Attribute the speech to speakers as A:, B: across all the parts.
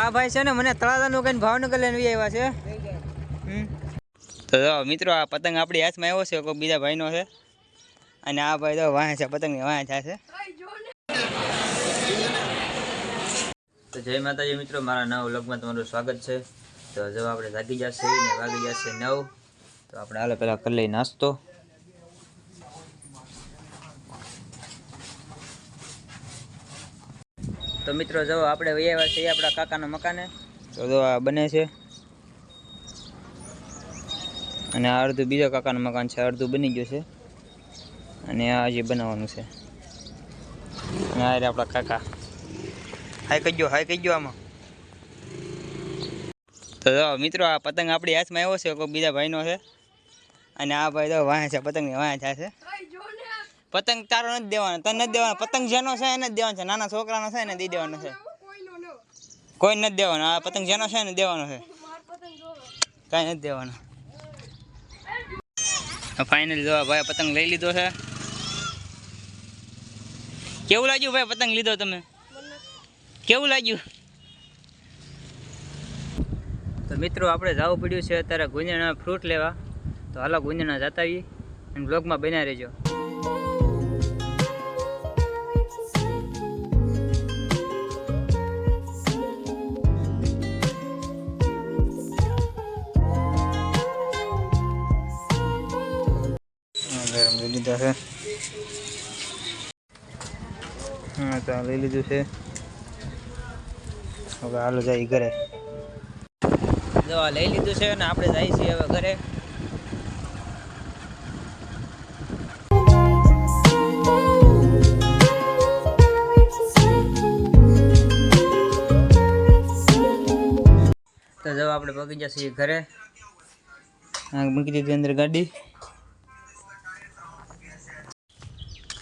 A: આ ભાઈ છે ને મને તળાજાનું કઈ ભાવનગર લઈને આવ્યા છે। તો મિત્રો આ પતંગ આપણી હાથમાં આવ્યો છે કોઈ બીજા ભાઈનો છે અને આ ભાઈ તો વાહે છે પતંગની વાહે જાય છે। તો જય માતાજી મિત્રો, મારા નવા વ્લોગમાં તમારું સ્વાગત છે। તો જો આપણે જાગી જશે ને વાગી જશે 9, તો આપણે હાલે પહેલાં કરી લઈએ નાસ્તો। તો મિત્રો જો આપણે વૈયા છીએ આપણા કાકાના મકાને। તો જો આ બને છે અને આ અડધું બીજા કાકાનું મકાન છે, અડધું બની ગયું છે અને આ હજી બનાવવાનું છે। અને આ રે આપણા કાકા, હાય કહી ગયો આમાં। તો જો મિત્રો આ પતંગ આપણી હાથમાં આવ્યો છે કોઈ બીજા ભાઈનો છે અને આ ભાઈ તો વાહે છે પતંગની વાહે જાય છે। પતંગ તારો નથી દેવાનો, તને નથી દેવાનો, પતંગ જેનો છે એને જ દેવાનો છે, નાના છોકરાનો છે એને દઈ દેવાનો છે, કોઈ નથી દેવાનો। આ પતંગ જેનો છે એને દેવાનો છે, કાંઈ નથી દેવાનો। ફાઇનલ જો ભાઈ પતંગ લઈ લીધો છે। કેવું લાગ્યું ભાઈ પતંગ લીધો તમે, કેવું લાગ્યું? તો મિત્રો આપણે જવું પડ્યું છે અત્યારે ગુંજણા ફ્રૂટ લેવા। તો હાલો ગુંજણા જતા આવીએ અને બ્લોગમાં બન્યા રહેજો। લઈ લીધા છે, હા તો લઈ લીધું છે। હવે હાલો જાય ઘરે। દવા લઈ લીધું છે અને આપણે જઈએ છીએ હવે ઘરે। તો જો આપણે પગી જઈએ છીએ ઘરે, મૂકી દીધી અંદર ગાડી।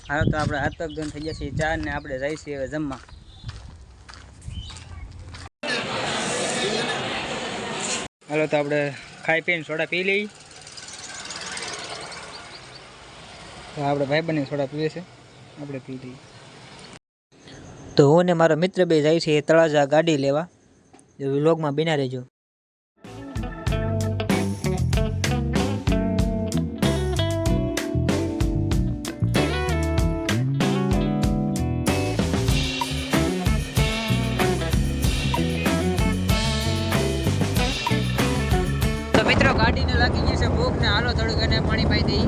A: હાલો તો આપણે હાથ પગ ધોઈને થઈ ગયા છીએ 4 ને આપણે જઈએ છીએ હવે જમવા। હાલો તો આપણે ખાઈ પીને સોડા પી લઈએ। તો આપણે ભાઈબંધને સોડા પીવે છે, આપણે પી લઈએ। તો હું ને મારો મિત્ર બે જાય છે તળાજા ગાડી લેવા, વ્લોગમાં બન્યા રહેજો। મિત્રો ગાડીને લાગી ગઈ છે ભૂખ ને, હાલો થોડુંક એને પાણી પાઈ દઈ।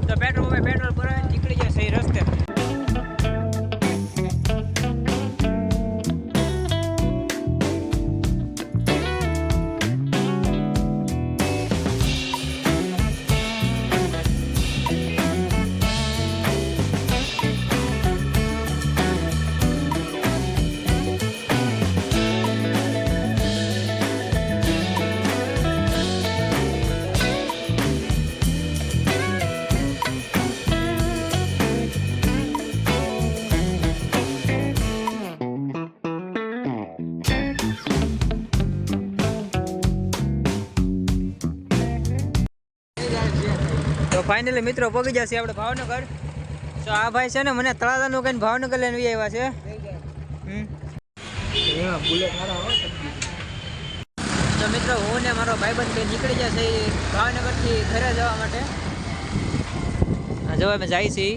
A: તો પેટ્રોલ ભરાય નીકળી જશે એ રસ્તે। તો ફાઇનલી મિત્રો પગી જશે આપણે ભાવનગર। તો આ ભાઈ છે ને મને તળાજાનું કઈ ભાવનગર લઈને આવ્યા છે। તો મિત્રો હું ને મારો ભાઈબંધ બે નીકળી જશે ભાવનગરથી ઘરે જવા માટે। જો અમે જાય છીએ।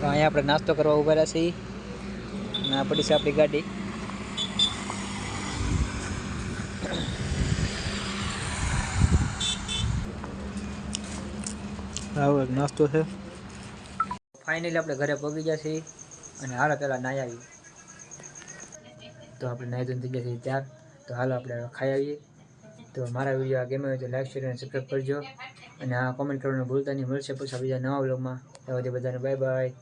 A: અહીંયા આપણે નાસ્તો કરવા ઉભા રહ્યા છીએ અને આ પડી છે આપણી ગાડી। આવો એક નાસ્તો છે। ફાઇનલી આપણે ઘરે પહોંચી ગયા છીએ અને હાલો પહેલાં નાહી આવીએ। તો આપણે નાહી ધોઈને થઈ ગયા છીએ ત્યાર। તો હાલો આપણે ખાઈ આવીએ। તો મારા વિડીયો ગમે હોય તો લાઈક શેર અને સબસ્ક્રાઈબ કરજો અને આ કોમેન્ટ કરવાનું ભૂલતા નહીં। મળશે પછી બીજા નવા વ્લોગમાં। ત્યાં સુધી બધાને બાય બાય।